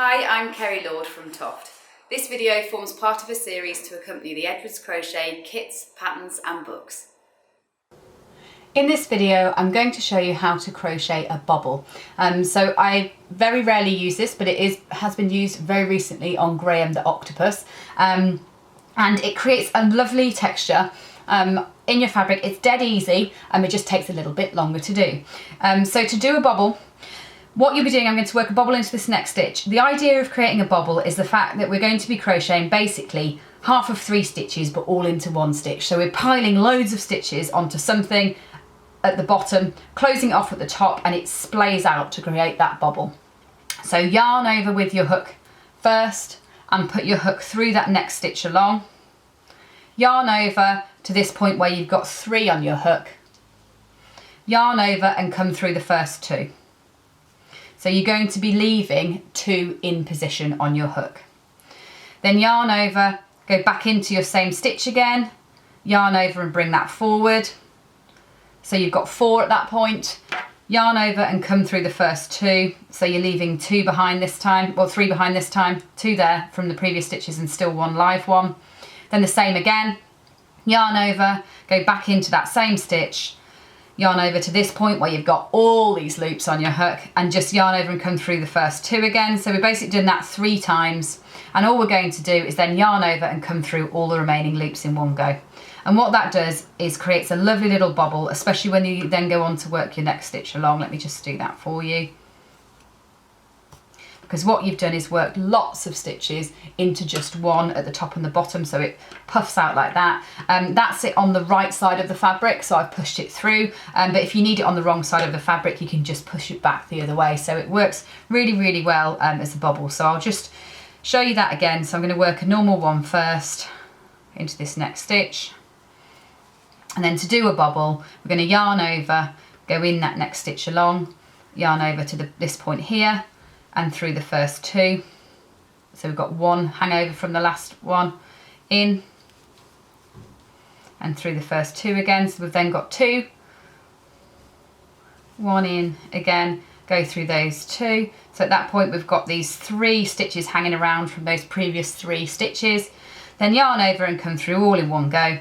Hi, I'm Kerry Lord from TOFT. This video forms part of a series to accompany the Edwards Crochet kits, patterns and books. In this video, I'm going to show you how to crochet a bobble. So I very rarely use this, but it has been used very recently on Graeme the Octopus. And it creates a lovely texture in your fabric. It's dead easy, and it just takes a little bit longer to do. So to do a bobble, what you'll be doing, I'm going to work a bobble into this next stitch. The idea of creating a bobble is the fact that we're going to be crocheting basically half of 3 stitches, but all into one stitch. So we're piling loads of stitches onto something at the bottom, closing it off at the top, and it splays out to create that bobble. So yarn over with your hook first and put your hook through that next stitch along. Yarn over to this point where you've got 3 on your hook. Yarn over and come through the first 2. So you're going to be leaving 2 in position on your hook. Then yarn over, go back into your same stitch again, yarn over and bring that forward. So you've got 4 at that point. Yarn over and come through the first 2. So you're leaving 2 behind this time, well 3 behind this time, 2 there from the previous stitches and still 1 live one. Then the same again, yarn over, go back into that same stitch, yarn over to this point where you've got all these loops on your hook, and just yarn over and come through the first 2 again. So we're basically doing that 3 times, and all we're going to do is then yarn over and come through all the remaining loops in one go. And what that does is creates a lovely little bobble, especially when you then go on to work your next stitch along. Let me just do that for you. Because what you've done is worked lots of stitches into just one at the top and the bottom, so it puffs out like that. That's it on the right side of the fabric, so I've pushed it through, but if you need it on the wrong side of the fabric, you can just push it back the other way. So it works really, really well as a bobble. So I'll just show you that again. So I'm going to work a normal one first into this next stitch, and then to do a bobble, we're going to yarn over, go in that next stitch along, yarn over to this point here, and through the first 2. So we've got 1 hangover from the last one, in and through the first 2 again. So we've then got 2, 1 in again, go through those 2. So at that point we've got these 3 stitches hanging around from those previous 3 stitches. Then yarn over and come through all in one go,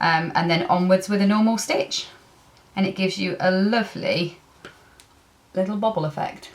and then onwards with a normal stitch. And it gives you a lovely little bobble effect.